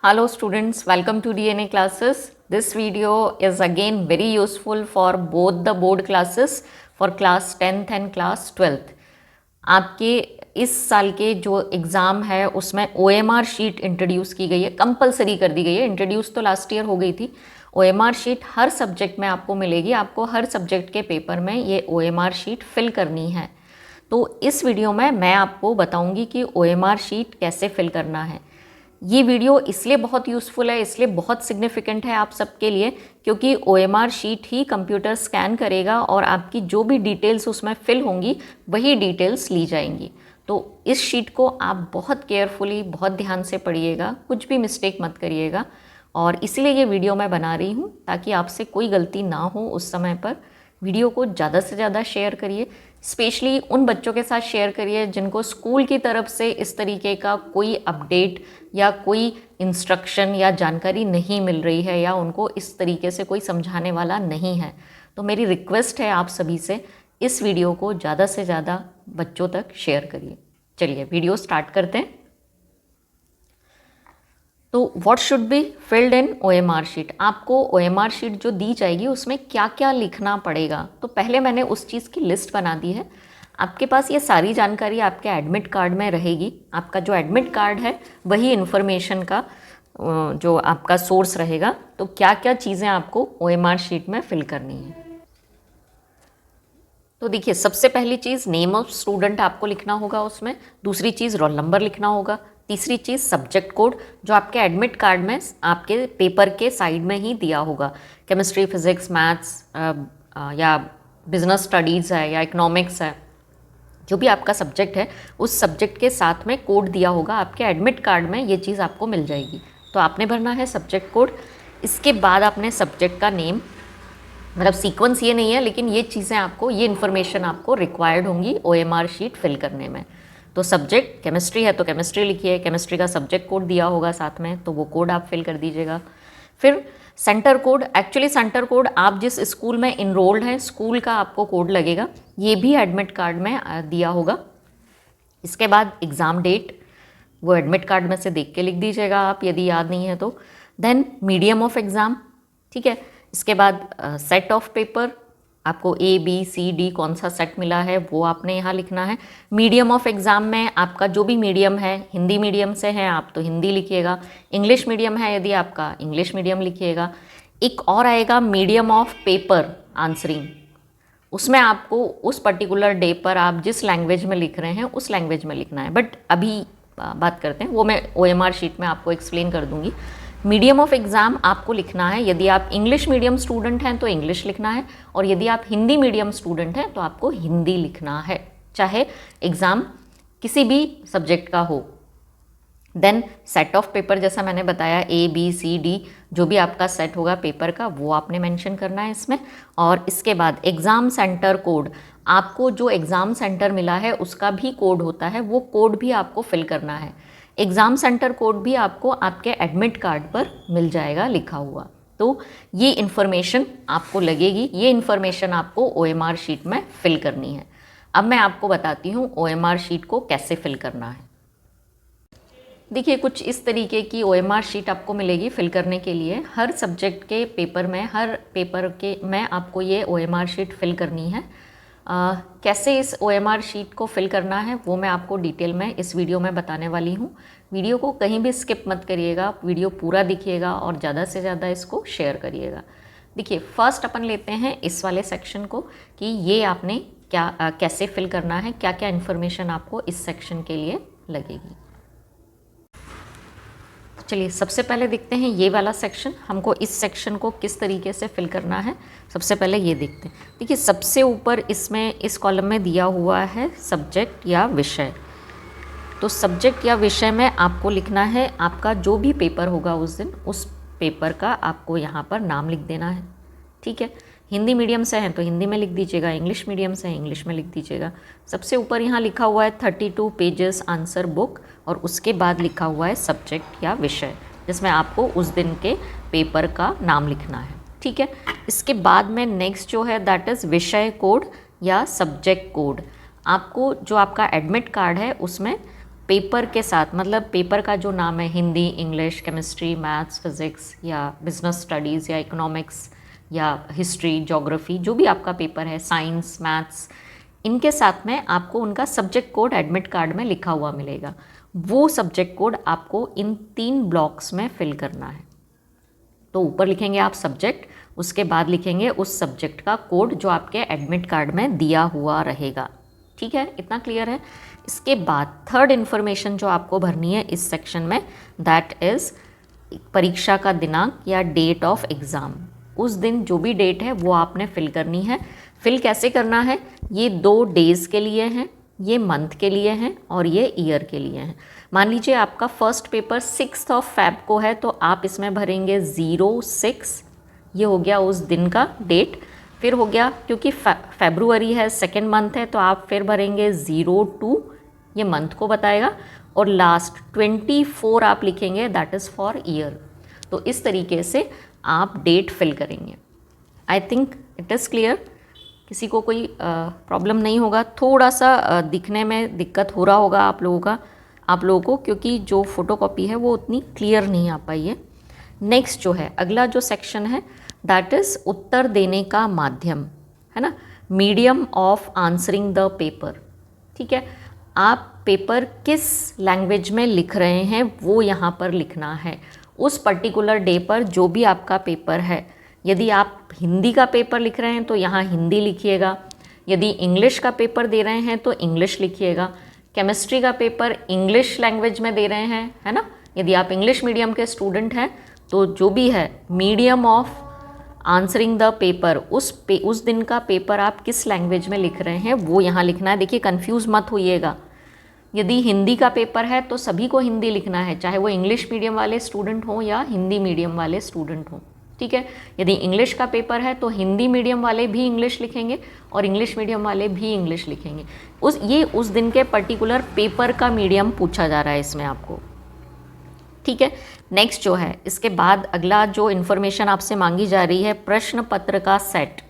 Hello students, welcome to DNA classes. This video is again very useful for both the board classes for class 10th and class 12th. आपके इस साल के जो exam है उसमें OMR sheet introduce की गई है, कंपलसरी कर दी गई है। इंट्रोड्यूस तो लास्ट ईयर हो गई थी। OMR शीट हर सब्जेक्ट में आपको मिलेगी। आपको हर सब्जेक्ट के पेपर में ये OMR शीट फिल करनी है। तो इस वीडियो में मैं आपको बताऊंगी कि OMR शीट कैसे फिल करना है। ये वीडियो इसलिए बहुत यूज़फुल है, इसलिए बहुत सिग्निफिकेंट है आप सबके लिए, क्योंकि OMR शीट ही कंप्यूटर स्कैन करेगा और आपकी जो भी डिटेल्स उसमें फिल होंगी वही डिटेल्स ली जाएंगी। तो इस शीट को आप बहुत केयरफुली, बहुत ध्यान से पढ़िएगा, कुछ भी मिस्टेक मत करिएगा। और इसीलिए ये वीडियो मैं बना रही हूँ ताकि आपसे कोई गलती ना हो उस समय पर। वीडियो को ज़्यादा से ज़्यादा शेयर करिए, स्पेशली उन बच्चों के साथ शेयर करिए जिनको स्कूल की तरफ से इस तरीके का कोई अपडेट या कोई इंस्ट्रक्शन या जानकारी नहीं मिल रही है या उनको इस तरीके से कोई समझाने वाला नहीं है। तो मेरी रिक्वेस्ट है आप सभी से, इस वीडियो को ज़्यादा से ज़्यादा बच्चों तक शेयर करिए। चलिए वीडियो स्टार्ट करते हैं। तो what should be filled in OMR sheet. आपको OMR शीट जो दी जाएगी उसमें क्या क्या लिखना पड़ेगा। तो पहले मैंने उस चीज़ की लिस्ट बना दी है। आपके पास ये सारी जानकारी आपके एडमिट कार्ड में रहेगी। आपका जो एडमिट कार्ड है वही इन्फॉर्मेशन का जो आपका सोर्स रहेगा। तो क्या क्या चीज़ें आपको OMR शीट में फिल करनी है। तो देखिए, सबसे पहली चीज़ नेम ऑफ स्टूडेंट आपको लिखना होगा उसमें। दूसरी चीज़ रोल नंबर लिखना होगा। तीसरी चीज़ सब्जेक्ट कोड जो आपके एडमिट कार्ड में आपके पेपर के साइड में ही दिया होगा। केमिस्ट्री, फिजिक्स, मैथ्स या बिजनेस स्टडीज़ है या इकोनॉमिक्स है, जो भी आपका सब्जेक्ट है उस सब्जेक्ट के साथ में कोड दिया होगा। आपके एडमिट कार्ड में ये चीज़ आपको मिल जाएगी। तो आपने भरना है सब्जेक्ट कोड। इसके बाद आपने सब्जेक्ट का नेम, मतलब सीक्वेंस ये नहीं है, लेकिन ये चीज़ें आपको, ये इन्फॉर्मेशन आपको रिक्वायर्ड होंगी OMR शीट फिल करने में। तो सब्जेक्ट केमिस्ट्री है तो केमिस्ट्री लिखिए, केमिस्ट्री का सब्जेक्ट कोड दिया होगा साथ में, तो वो कोड आप फिल कर दीजिएगा। फिर centre code, actually centre code आप जिस स्कूल में इनरोल्ड हैं स्कूल का आपको कोड लगेगा, ये भी एडमिट कार्ड में दिया होगा। इसके बाद एग्ज़ाम डेट, वो एडमिट कार्ड में से देख के लिख दीजिएगा आप, यदि याद नहीं है तो। देन मीडियम ऑफ एग्ज़ाम, ठीक है। इसके बाद सेट ऑफ पेपर, आपको A, B, C, D कौन सा सेट मिला है वो आपने यहाँ लिखना है। मीडियम ऑफ एग्ज़ाम में आपका जो भी मीडियम है, हिंदी मीडियम से हैं आप तो हिंदी लिखिएगा, इंग्लिश मीडियम है यदि आपका इंग्लिश मीडियम लिखिएगा। एक और आएगा मीडियम ऑफ पेपर आंसरिंग, उसमें आपको उस पर्टिकुलर डे पर आप जिस लैंग्वेज में लिख रहे हैं उस लैंग्वेज में लिखना है। बट अभी बात करते हैं, वो मैं OMR शीट में आपको एक्सप्लेन कर दूंगी। मीडियम ऑफ एग्ज़ाम आपको लिखना है, यदि आप इंग्लिश मीडियम स्टूडेंट हैं तो इंग्लिश लिखना है, और यदि आप हिंदी मीडियम स्टूडेंट हैं तो आपको हिंदी लिखना है, चाहे एग्ज़ाम किसी भी सब्जेक्ट का हो। देन सेट ऑफ पेपर, जैसा मैंने बताया A, B, C, D जो भी आपका सेट होगा पेपर का वो आपने मेंशन करना है इसमें। और इसके बाद एग्ज़ाम सेंटर कोड, आपको जो एग्ज़ाम सेंटर मिला है उसका भी कोड होता है, वो कोड भी आपको फिल करना है। एग्ज़ाम सेंटर कोड भी आपको आपके एडमिट कार्ड पर मिल जाएगा लिखा हुआ। तो ये इन्फॉर्मेशन आपको लगेगी, ये इन्फॉर्मेशन आपको OMR शीट में फिल करनी है। अब मैं आपको बताती हूँ OMR शीट को कैसे फिल करना है। देखिए, कुछ इस तरीके की OMR शीट आपको मिलेगी फिल करने के लिए। हर सब्जेक्ट के पेपर में, हर पेपर के में आपको ये OMR शीट फिल करनी है। कैसे इस OMR शीट को फिल करना है वो मैं आपको डिटेल में इस वीडियो में बताने वाली हूँ। वीडियो को कहीं भी स्किप मत करिएगा, वीडियो पूरा दिखिएगा और ज़्यादा से ज़्यादा इसको शेयर करिएगा। देखिए, फर्स्ट अपन लेते हैं इस वाले सेक्शन को कि ये आपने क्या कैसे फिल करना है, क्या क्या इन्फॉर्मेशन आपको इस सेक्शन के लिए लगेगी। चलिए सबसे पहले देखते हैं ये वाला सेक्शन, हमको इस सेक्शन को किस तरीके से फिल करना है। सबसे पहले ये देखते हैं। देखिए, सबसे ऊपर इसमें इस कॉलम में दिया हुआ है सब्जेक्ट या विषय। तो सब्जेक्ट या विषय में आपको लिखना है आपका जो भी पेपर होगा उस दिन, उस पेपर का आपको यहाँ पर नाम लिख देना है, ठीक है। हिंदी मीडियम से हैं तो हिंदी में लिख दीजिएगा, इंग्लिश मीडियम से हैं इंग्लिश में लिख दीजिएगा। सबसे ऊपर यहाँ लिखा हुआ है 32 पेजेस आंसर बुक, और उसके बाद लिखा हुआ है सब्जेक्ट या विषय, जिसमें आपको उस दिन के पेपर का नाम लिखना है, ठीक है। इसके बाद में नेक्स्ट जो है दैट इज़ विषय कोड या सब्जेक्ट कोड। आपको जो आपका एडमिट कार्ड है उसमें पेपर के साथ, मतलब पेपर का जो नाम है Hindi, English, chemistry, maths, physics या बिजनेस स्टडीज़ या इकोनॉमिक्स या हिस्ट्री, ज्योग्राफी, जो भी आपका पेपर है, साइंस, मैथ्स, इनके साथ में आपको उनका सब्जेक्ट कोड एडमिट कार्ड में लिखा हुआ मिलेगा। वो सब्जेक्ट कोड आपको इन 3 ब्लॉक्स में फिल करना है। तो ऊपर लिखेंगे आप सब्जेक्ट, उसके बाद लिखेंगे उस सब्जेक्ट का कोड जो आपके एडमिट कार्ड में दिया हुआ रहेगा। ठीक है, इतना क्लियर है। इसके बाद थर्ड इन्फॉर्मेशन जो आपको भरनी है इस सेक्शन में, दैट इज़ परीक्षा का दिनांक या डेट ऑफ एग्ज़ाम। उस दिन जो भी डेट है वो आपने फिल करनी है। फिल कैसे करना है? ये 2 डेज़ के लिए हैं, ये मंथ के लिए हैं और ये ईयर के लिए हैं। मान लीजिए आपका फर्स्ट पेपर 6 फ़ेब को है, तो आप इसमें भरेंगे 06, ये हो गया उस दिन का डेट। फिर हो गया, क्योंकि फेब्रुअरी है, सेकेंड मंथ है, तो आप फिर भरेंगे 02, ये मंथ को बताएगा, और लास्ट 24 आप लिखेंगे, दैट इज़ फॉर ईयर। तो इस तरीके से आप डेट फिल करेंगे। I think it is clear, किसी को कोई प्रॉब्लम नहीं होगा। थोड़ा सा दिखने में दिक्कत हो रहा होगा आप लोगों को, क्योंकि जो फोटोकॉपी है वो उतनी क्लियर नहीं आ पाई है। नेक्स्ट जो है, अगला जो सेक्शन है, दैट इज़ उत्तर देने का माध्यम, है ना, medium of answering the paper. ठीक है, आप पेपर किस लैंग्वेज में लिख रहे हैं वो यहाँ पर लिखना है। उस पर्टिकुलर डे पर जो भी आपका पेपर है, यदि आप हिंदी का पेपर लिख रहे हैं तो यहाँ हिंदी लिखिएगा, यदि इंग्लिश का पेपर दे रहे हैं तो इंग्लिश लिखिएगा, केमिस्ट्री का पेपर इंग्लिश लैंग्वेज में दे रहे हैं, है ना, यदि आप इंग्लिश मीडियम के स्टूडेंट हैं तो जो भी है medium of answering the paper, उस दिन का पेपर आप किस लैंग्वेज में लिख रहे हैं वो यहाँ लिखना है। देखिए, कंफ्यूज मत होइएगा। यदि हिंदी का पेपर है तो सभी को हिंदी लिखना है, चाहे वो इंग्लिश मीडियम वाले स्टूडेंट हों या हिंदी मीडियम वाले स्टूडेंट हों। ठीक है, यदि इंग्लिश का पेपर है तो हिंदी मीडियम वाले भी इंग्लिश लिखेंगे और इंग्लिश मीडियम वाले भी इंग्लिश लिखेंगे। उस दिन के पर्टिकुलर पेपर का मीडियम पूछा जा रहा है इसमें आपको। ठीक है, नेक्स्ट जो है, इसके बाद अगला जो इन्फॉर्मेशन आपसे मांगी जा रही है, प्रश्न पत्र का सेट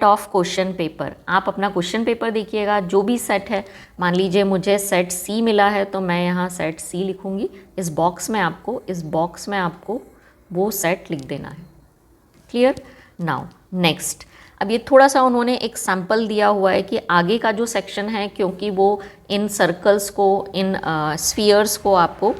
ऑफ क्वेश्चन पेपर। आप अपना क्वेश्चन पेपर देखिएगा, जो भी सेट है, मान लीजिए मुझे सेट सी मिला है तो मैं यहाँ सेट सी लिखूँगी। इस बॉक्स में आपको वो सेट लिख देना है। क्लियर? नाउ नेक्स्ट, अब ये थोड़ा सा उन्होंने एक सैम्पल दिया हुआ है कि आगे का जो सेक्शन है, क्योंकि वो इन सर्कल्स को, इन स्फीयर्स को आपको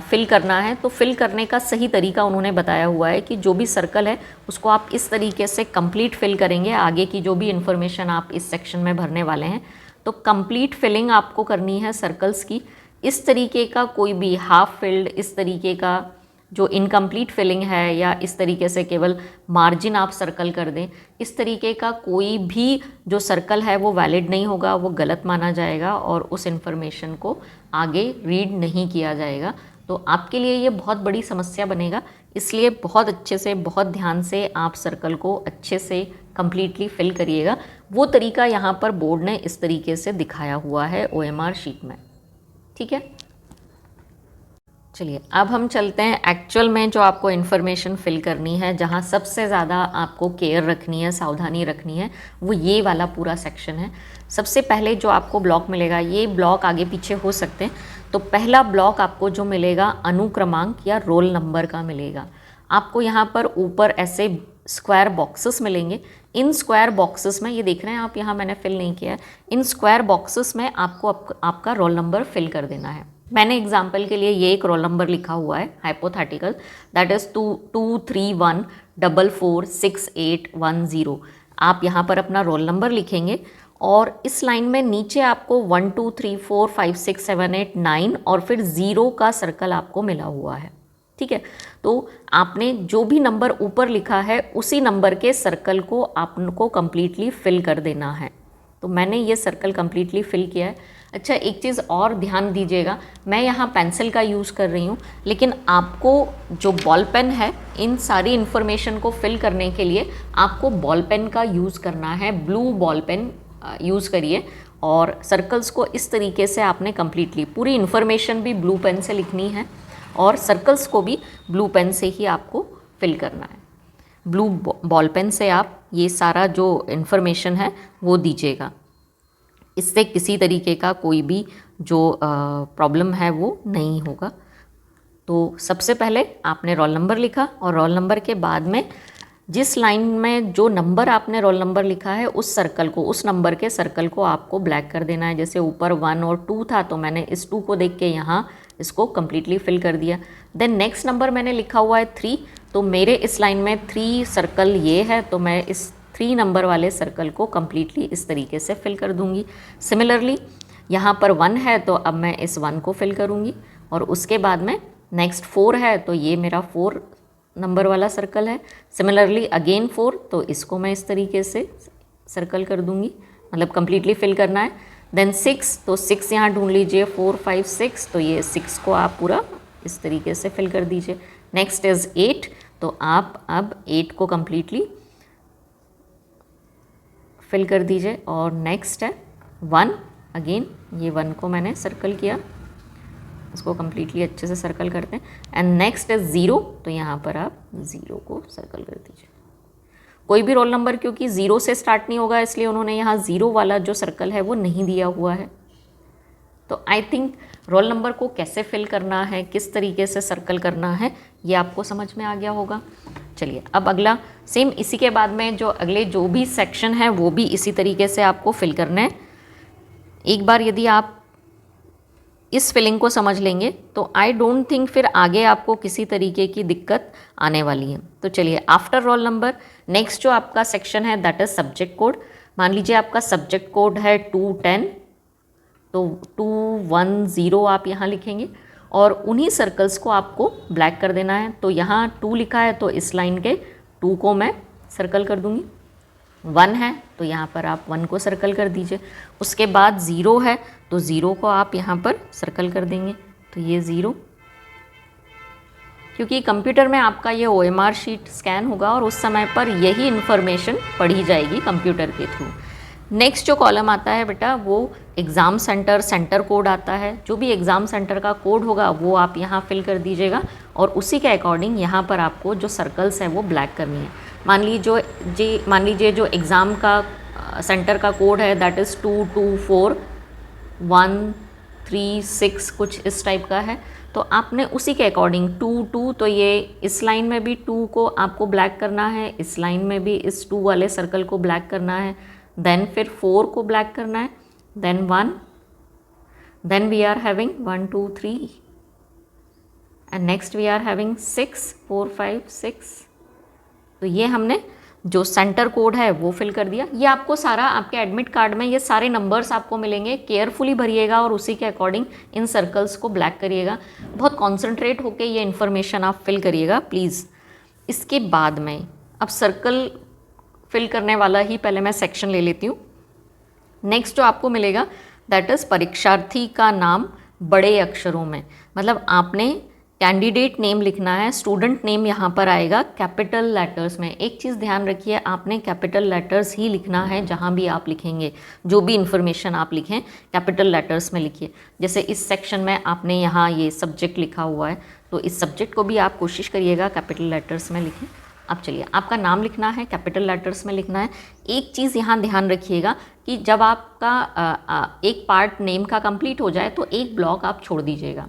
फिल करना है, तो फिल करने का सही तरीका उन्होंने बताया हुआ है कि जो भी सर्कल है उसको आप इस तरीके से कंप्लीट फिल करेंगे। आगे की जो भी इन्फॉर्मेशन आप इस सेक्शन में भरने वाले हैं, तो कंप्लीट फिलिंग आपको करनी है सर्कल्स की। इस तरीके का कोई भी हाफ फिल्ड, इस तरीके का जो इनकम्प्लीट फिलिंग है, या इस तरीके से केवल मार्जिन आप सर्कल कर दें, इस तरीके का कोई भी जो सर्कल है वो वैलिड नहीं होगा, वो गलत माना जाएगा और उस इन्फॉर्मेशन को आगे रीड नहीं किया जाएगा। तो आपके लिए ये बहुत बड़ी समस्या बनेगा, इसलिए बहुत अच्छे से, बहुत ध्यान से आप सर्कल को अच्छे से कम्प्लीटली फिल करिएगा। वो तरीका यहाँ पर बोर्ड ने इस तरीके से दिखाया हुआ है OMR शीट में। ठीक है, चलिए अब हम चलते हैं एक्चुअल में जो आपको इन्फॉर्मेशन फिल करनी है, जहाँ सबसे ज़्यादा आपको केयर रखनी है, सावधानी रखनी है, वो ये वाला पूरा सेक्शन है। सबसे पहले जो आपको ब्लॉक मिलेगा, ये ब्लॉक आगे पीछे हो सकते हैं, तो पहला ब्लॉक आपको जो मिलेगा अनुक्रमांक या रोल नंबर का मिलेगा। आपको यहाँ पर ऊपर ऐसे स्क्वायर बॉक्सेस मिलेंगे। इन स्क्वायर बॉक्सेस में, ये देख रहे हैं आप, यहाँ मैंने फिल नहीं किया है, इन स्क्वायर बॉक्सेस में आपको आपका रोल नंबर फिल कर देना है। मैंने एग्जाम्पल के लिए ये एक रोल नंबर लिखा हुआ है हाइपोथेटिकल, दैट इज़ 2314468110। आप यहाँ पर अपना रोल नंबर लिखेंगे और इस लाइन में नीचे आपको 1 2 3 4 5 6 7 8 9 और फिर 0 का सर्कल आपको मिला हुआ है। ठीक है, तो आपने जो भी नंबर ऊपर लिखा है उसी नंबर के सर्कल को आपको कंप्लीटली फिल कर देना है। तो मैंने ये सर्कल कंप्लीटली फिल किया है। अच्छा, एक चीज़ और ध्यान दीजिएगा, मैं यहाँ पेंसिल का यूज़ कर रही हूँ, लेकिन आपको जो बॉल पेन है, इन सारी इन्फॉर्मेशन को फिल करने के लिए आपको बॉल पेन का यूज़ करना है। ब्लू बॉल पेन यूज़ करिए और सर्कल्स को इस तरीके से आपने कंप्लीटली, पूरी इन्फॉर्मेशन भी ब्लू पेन से लिखनी है और सर्कल्स को भी ब्लू पेन से ही आपको फिल करना है। ब्लू बॉल पेन से आप ये सारा जो इन्फॉर्मेशन है वो दीजिएगा। इससे किसी तरीके का कोई भी जो प्रॉब्लम है वो नहीं होगा। तो सबसे पहले आपने रोल नंबर लिखा और रोल नंबर के बाद में जिस लाइन में जो नंबर आपने रोल नंबर लिखा है उस सर्कल को, उस नंबर के सर्कल को आपको ब्लैक कर देना है। जैसे ऊपर 1 और 2 था तो मैंने इस 2 को देख के यहाँ इसको कम्प्लीटली फिल कर दिया। देन नेक्स्ट नंबर मैंने लिखा हुआ है 3, तो मेरे इस लाइन में 3 सर्कल ये है, तो मैं इस 3 नंबर वाले सर्कल को कम्प्लीटली इस तरीके से फिल कर दूँगी। सिमिलरली यहाँ पर 1 है तो अब मैं इस 1 को फिल करूँगी और उसके बाद में नेक्स्ट 4 है तो ये मेरा 4 नंबर वाला सर्कल है। सिमिलरली अगेन 4, तो इसको मैं इस तरीके से सर्कल कर दूंगी, मतलब कम्प्लीटली फिल करना है। देन 6, तो 6 यहाँ ढूंढ लीजिए, 4 5 6, तो ये 6 को आप पूरा इस तरीके से फिल कर दीजिए। नेक्स्ट इज़ 8, तो आप अब 8 को कम्प्लीटली फिल कर दीजिए। और नेक्स्ट है 1, अगेन ये 1 को मैंने सर्कल किया, इसको कम्प्लीटली अच्छे से सर्कल करते हैं। एंड नेक्स्ट इज 0, तो यहाँ पर आप 0 को सर्कल कर दीजिए। कोई भी रोल नंबर क्योंकि 0 से स्टार्ट नहीं होगा इसलिए उन्होंने यहाँ 0 वाला जो सर्कल है वो नहीं दिया हुआ है। तो आई थिंक रोल नंबर को कैसे फिल करना है, किस तरीके से सर्कल करना है, ये आपको समझ में आ गया होगा। चलिए अब अगला सेम इसी के बाद में जो अगले जो भी सेक्शन है वो भी इसी तरीके से आपको फिल करना है। एक बार यदि आप इस फिलिंग को समझ लेंगे तो आई डोंट थिंक फिर आगे आपको किसी तरीके की दिक्कत आने वाली है। तो चलिए आफ्टर रोल नंबर नेक्स्ट जो आपका सेक्शन है दैट इज सब्जेक्ट कोड। मान लीजिए आपका सब्जेक्ट कोड है 210, तो 210 आप यहाँ लिखेंगे और उन्हीं सर्कल्स को आपको ब्लैक कर देना है। तो यहाँ 2 लिखा है तो इस लाइन के 2 को मैं सर्कल कर दूँगी। 1 है तो यहाँ पर आप 1 को सर्कल कर दीजिए। उसके बाद 0 है तो 0 को आप यहाँ पर सर्कल कर देंगे, तो ये 0, क्योंकि कंप्यूटर में आपका ये OMR शीट स्कैन होगा और उस समय पर यही इन्फॉर्मेशन पढ़ी जाएगी कंप्यूटर के थ्रू। नेक्स्ट जो कॉलम आता है बेटा वो एग्ज़ाम सेंटर, सेंटर कोड आता है। जो भी एग्ज़ाम सेंटर का कोड होगा वो आप यहाँ फिल कर दीजिएगा और उसी के अकॉर्डिंग यहाँ पर आपको जो सर्कल्स हैं वो ब्लैक करनी है। मान लीजिए जो एग्ज़ाम का सेंटर का कोड है दैट इज़ 224136 कुछ इस टाइप का है, तो आपने उसी के अकॉर्डिंग 2 तो ये इस लाइन में भी 2 को आपको ब्लैक करना है, इस लाइन में भी इस 2 वाले सर्कल को ब्लैक करना है, देन फिर 4 को ब्लैक करना है, then 1, then we are having 1 2 3 and next we are having 6 4 5 6। तो ये हमने जो सेंटर कोड है वो फिल कर दिया। ये आपको सारा आपके एडमिट कार्ड में ये सारे नंबर्स आपको मिलेंगे, केयरफुली भरिएगा और उसी के अकॉर्डिंग इन सर्कल्स को ब्लैक करिएगा। बहुत कॉन्सेंट्रेट होकर ये इन्फॉर्मेशन आप फिल करिएगा प्लीज़। इसके बाद में अब सर्कल फिल करने वाला ही पहले मैं सेक्शन ले लेती हूँ। नेक्स्ट जो आपको मिलेगा दैट इज़ परीक्षार्थी का नाम बड़े अक्षरों में, मतलब आपने कैंडिडेट नेम लिखना है, स्टूडेंट नेम यहाँ पर आएगा कैपिटल लेटर्स में। एक चीज़ ध्यान रखिए, आपने कैपिटल लेटर्स ही लिखना है जहाँ भी आप लिखेंगे, जो भी इन्फॉर्मेशन आप लिखें कैपिटल लेटर्स में लिखिए। जैसे इस सेक्शन में आपने यहाँ ये सब्जेक्ट लिखा हुआ है तो इस सब्जेक्ट को भी आप कोशिश करिएगा कैपिटल लेटर्स में लिखें। अब चलिए आपका नाम लिखना है, कैपिटल लेटर्स में लिखना है। एक चीज़ यहाँ ध्यान रखिएगा कि जब आपका एक पार्ट नेम का कंप्लीट हो जाए तो एक ब्लॉक आप छोड़ दीजिएगा।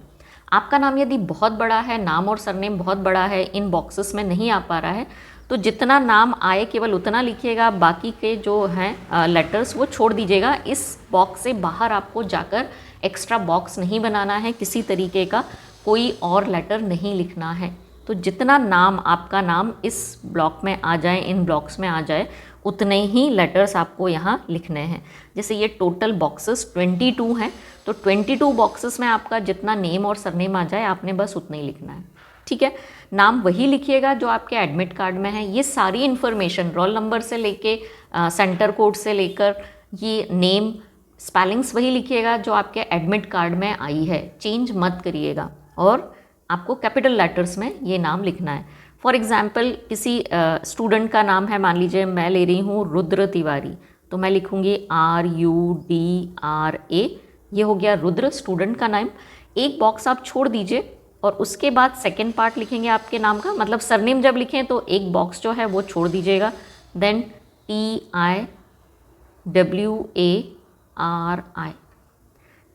आपका नाम यदि बहुत बड़ा है, नाम और सरनेम बहुत बड़ा है, इन बॉक्सेस में नहीं आ पा रहा है, तो जितना नाम आए केवल उतना लिखिएगा, बाकी के जो हैं लेटर्स वो छोड़ दीजिएगा। इस बॉक्स से बाहर आपको जाकर एक्स्ट्रा बॉक्स नहीं बनाना है, किसी तरीके का कोई और लेटर नहीं लिखना है। तो जितना नाम आपका नाम इस ब्लॉक में आ जाए, इन ब्लॉक्स में आ जाए, उतने ही लेटर्स आपको यहाँ लिखने हैं। जैसे ये टोटल बॉक्सेस 22 हैं, तो 22 बॉक्सेस में आपका जितना नेम और सरनेम आ जाए आपने बस उतना ही लिखना है, ठीक है। नाम वही लिखिएगा जो आपके एडमिट कार्ड में है। ये सारी इन्फॉर्मेशन रोल नंबर से लेके सेंटर कोड से लेकर ये नेम, स्पेलिंग्स वही लिखिएगा जो आपके एडमिट कार्ड में आई है, चेंज मत करिएगा। और आपको कैपिटल लेटर्स में ये नाम लिखना है। फॉर एग्जाम्पल किसी स्टूडेंट का नाम है, मान लीजिए मैं ले रही हूँ रुद्र तिवारी, तो मैं लिखूँगी RUDRA, ये हो गया रुद्र स्टूडेंट का नाम। एक बॉक्स आप छोड़ दीजिए और उसके बाद सेकेंड पार्ट लिखेंगे आपके नाम का, मतलब सरनेम जब लिखें तो एक बॉक्स जो है वो छोड़ दीजिएगा। देन TIWARI,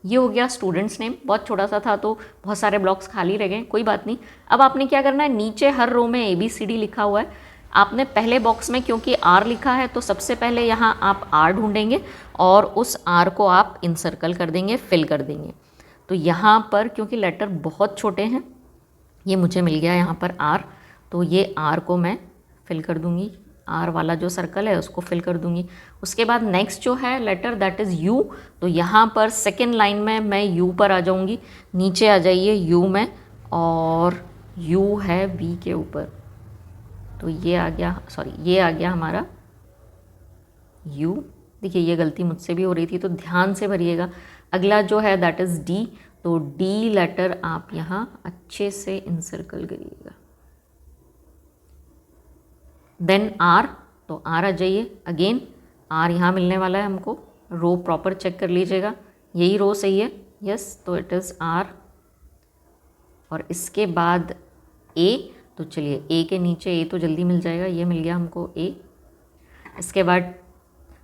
ये हो गया स्टूडेंट्स नेम, बहुत छोटा सा था तो बहुत सारे ब्लॉक्स खाली रह गए, कोई बात नहीं। अब आपने क्या करना है, नीचे हर रो में ABCD लिखा हुआ है, आपने पहले बॉक्स में क्योंकि R लिखा है तो सबसे पहले यहाँ आप R ढूंढेंगे और उस R को आप इंसर्कल कर देंगे, फिल कर देंगे। तो यहाँ पर क्योंकि लेटर बहुत छोटे हैं, ये मुझे मिल गया यहाँ पर R, तो ये R को मैं फिल कर दूँगी, R वाला जो सर्कल है उसको फिल कर दूँगी। उसके बाद नेक्स्ट जो है लेटर दैट इज़ U, तो यहाँ पर सेकेंड लाइन में मैं U पर आ जाऊँगी, नीचे आ जाइए U में, और U है V के ऊपर, तो ये आ गया, सॉरी ये आ गया हमारा U। देखिए ये गलती मुझसे भी हो रही थी तो ध्यान से भरिएगा। अगला जो है दैट इज़ D, तो D लेटर आप यहाँ अच्छे से इंसर्कल करिएगा। देन R, तो R आ जाइए, अगेन R यहाँ मिलने वाला है हमको, रो प्रॉपर चेक कर लीजिएगा, यही रो सही है, यस, तो इट इज़ R। और इसके बाद A, तो चलिए A के नीचे A तो जल्दी मिल जाएगा, ये मिल गया हमको A। इसके बाद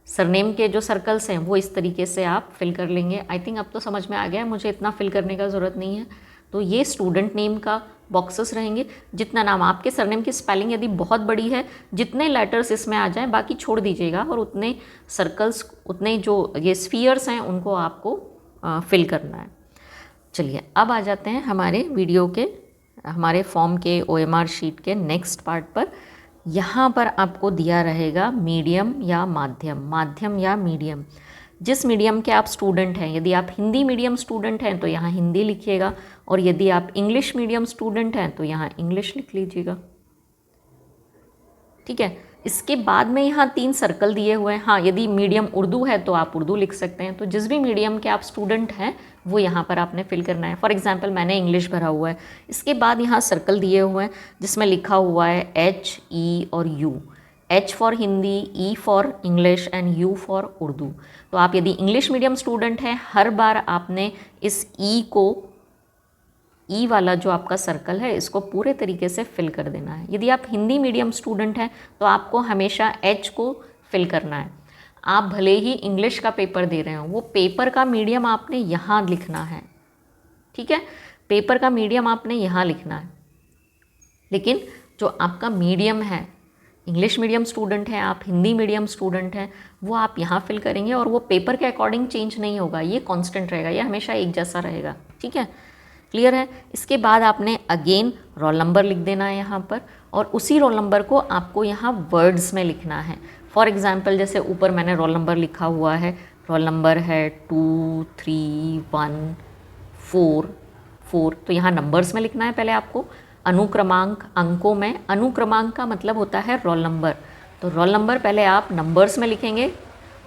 सरनेम के जो सर्कल्स हैं वो इस तरीके से आप फिल कर लेंगे। आई थिंक अब तो समझ में आ गया है, मुझे इतना फिल करने का ज़रूरत नहीं है। तो ये स्टूडेंट नेम का बॉक्सेस रहेंगे, जितना नाम आपके सरनेम की स्पेलिंग यदि बहुत बड़ी है, जितने लेटर्स इसमें आ जाएं बाकी छोड़ दीजिएगा, और उतने सर्कल्स, उतने जो ये स्फीयर्स हैं उनको आपको फिल करना है। चलिए अब आ जाते हैं हमारे वीडियो के, हमारे फॉर्म के OMR शीट के नेक्स्ट पार्ट पर। यहाँ पर आपको दिया रहेगा मीडियम या माध्यम, माध्यम या मीडियम, जिस मीडियम के आप स्टूडेंट हैं। यदि आप हिंदी मीडियम स्टूडेंट हैं तो यहाँ हिंदी लिखिएगा, और यदि आप इंग्लिश मीडियम स्टूडेंट हैं तो यहाँ इंग्लिश लिख लीजिएगा, ठीक है। इसके बाद में यहाँ 3 सर्कल दिए हुए हैं। हाँ, यदि मीडियम उर्दू है तो आप उर्दू लिख सकते हैं। तो जिस भी मीडियम के आप स्टूडेंट हैं वो यहाँ पर आपने फिल करना है। फॉर एग्जांपल मैंने इंग्लिश भरा हुआ है। इसके बाद यहाँ सर्कल दिए हुए हैं जिसमें लिखा हुआ है H, E और U। H for Hindi, E for English and U for Urdu. तो आप यदि इंग्लिश मीडियम स्टूडेंट हैं, हर बार आपने इस E को, ई वाला जो आपका सर्कल है, इसको पूरे तरीके से फिल कर देना है। यदि आप हिंदी मीडियम स्टूडेंट हैं तो आपको हमेशा एच को फिल करना है। आप भले ही इंग्लिश का पेपर दे रहे हो, वो पेपर का मीडियम आपने यहाँ लिखना है, ठीक है। पेपर का मीडियम आपने यहाँ लिखना है, लेकिन जो आपका मीडियम है, इंग्लिश मीडियम स्टूडेंट हैं आप, हिंदी मीडियम स्टूडेंट हैं, वो आप यहाँ फिल करेंगे, और वो पेपर के अकॉर्डिंग चेंज नहीं होगा, ये कांस्टेंट रहेगा, ये हमेशा एक जैसा रहेगा, ठीक है। क्लियर है। इसके बाद आपने अगेन रोल नंबर लिख देना है यहाँ पर, और उसी रोल नंबर को आपको यहाँ वर्ड्स में लिखना है। फॉर एग्जांपल जैसे ऊपर मैंने रोल नंबर लिखा हुआ है, रोल नंबर है 2 3 1 4, तो यहाँ नंबर्स में लिखना है पहले आपको। अनुक्रमांक अंकों में, अनुक्रमांक का मतलब होता है रोल नंबर, तो रोल नंबर पहले आप नंबर्स में लिखेंगे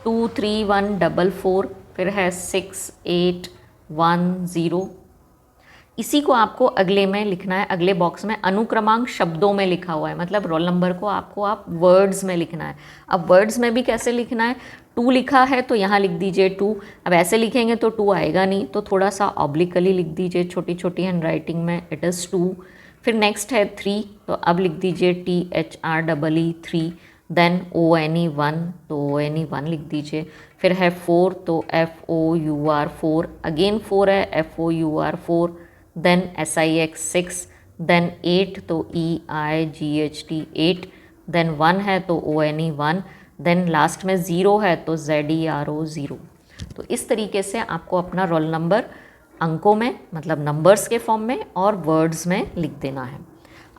2 3 1 4 4, फिर है 6 8 1 0। इसी को आपको अगले में लिखना है, अगले बॉक्स में। अनुक्रमांक शब्दों में लिखा हुआ है, मतलब रोल नंबर को आपको आप वर्ड्स में लिखना है। अब वर्ड्स में भी कैसे लिखना है, 2 लिखा है तो यहाँ लिख दीजिए 2। अब ऐसे लिखेंगे तो 2 आएगा नहीं, तो थोड़ा सा ऑब्लिकली लिख दीजिए, छोटी छोटी हैंड राइटिंग में, इट इज़ 2। फिर नेक्स्ट है 3, तो अब लिख दीजिए THREE 3। देन ONE 1, तो ONE 1 लिख दीजिए। फिर है 4, तो FOUR 4, अगेन 4 है FOUR 4। देन SIX 6, देन 8, तो EIGHT 8, देन 1 है तो ONE 1, देन लास्ट में 0 है तो ZERO 0। तो इस तरीके से आपको अपना रोल नंबर अंकों में, मतलब नंबर्स के फॉर्म में, और वर्ड्स में लिख देना है।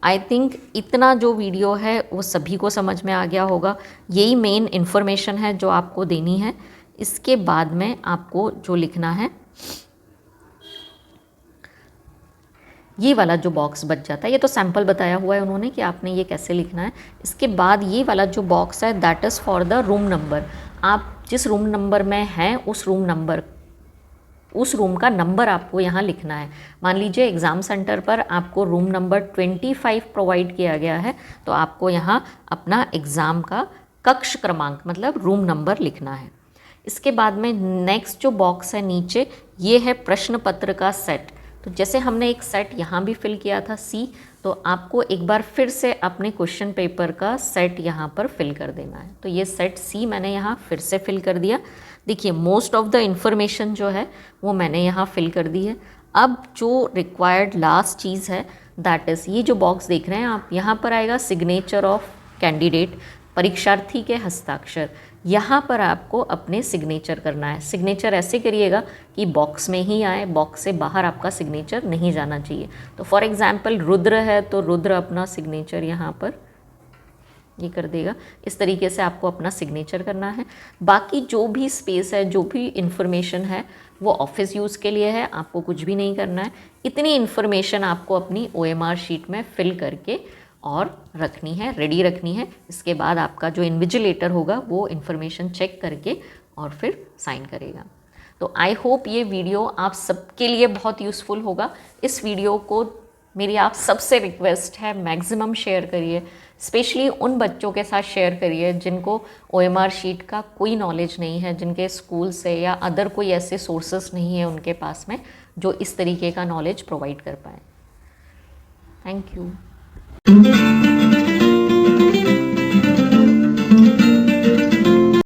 आई थिंक इतना जो वीडियो है वो सभी को समझ में आ गया होगा। यही मेन इन्फॉर्मेशन है जो आपको देनी है। इसके बाद में आपको जो लिखना है, ये वाला जो बॉक्स बच जाता है, ये तो सैम्पल बताया हुआ है उन्होंने कि आपने ये कैसे लिखना है। इसके बाद ये वाला जो बॉक्स है that is for the room number. आप जिस रूम नंबर में हैं उस रूम का नंबर आपको यहाँ लिखना है। मान लीजिए एग्ज़ाम सेंटर पर आपको रूम नंबर 25 प्रोवाइड किया गया है, तो आपको यहाँ अपना एग्ज़ाम का कक्ष क्रमांक, मतलब रूम नंबर लिखना है। इसके बाद में नेक्स्ट जो बॉक्स है नीचे, ये है प्रश्न पत्र का सेट। तो जैसे हमने एक सेट यहाँ भी फिल किया था C, तो आपको एक बार फिर से अपने क्वेश्चन पेपर का सेट यहाँ पर फिल कर देना है। तो ये सेट C मैंने यहाँ फिर से फिल कर दिया। देखिए मोस्ट ऑफ द इंफॉर्मेशन जो है वो मैंने यहाँ फिल कर दी है। अब जो रिक्वायर्ड लास्ट चीज़ है दैट इज़ ये जो बॉक्स देख रहे हैं आप, यहाँ पर आएगा सिग्नेचर ऑफ कैंडिडेट, परीक्षार्थी के हस्ताक्षर। यहाँ पर आपको अपने सिग्नेचर करना है। सिग्नेचर ऐसे करिएगा कि बॉक्स में ही आए, बॉक्स से बाहर आपका सिग्नेचर नहीं जाना चाहिए। तो फॉर एग्जांपल रुद्र है तो रुद्र अपना सिग्नेचर यहाँ पर ये कर देगा। इस तरीके से आपको अपना सिग्नेचर करना है। बाकी जो भी स्पेस है, जो भी इंफॉर्मेशन है वो ऑफिस यूज़ के लिए है, आपको कुछ भी नहीं करना है। इतनी इन्फॉर्मेशन आपको अपनी OMR शीट में फिल करके और रखनी है, रेडी रखनी है। इसके बाद आपका जो इन्विजिलेटर होगा वो इन्फॉर्मेशन चेक करके और फिर साइन करेगा। तो आई होप ये वीडियो आप सबके लिए बहुत यूज़फुल होगा। इस वीडियो को मेरी आप सबसे रिक्वेस्ट है मैक्सिमम शेयर करिए, स्पेशली उन बच्चों के साथ शेयर करिए जिनको OMR शीट का कोई नॉलेज नहीं है, जिनके स्कूल से या अदर कोई ऐसे सोर्सेस नहीं है उनके पास में जो इस तरीके का नॉलेज प्रोवाइड कर पाए। Thank you.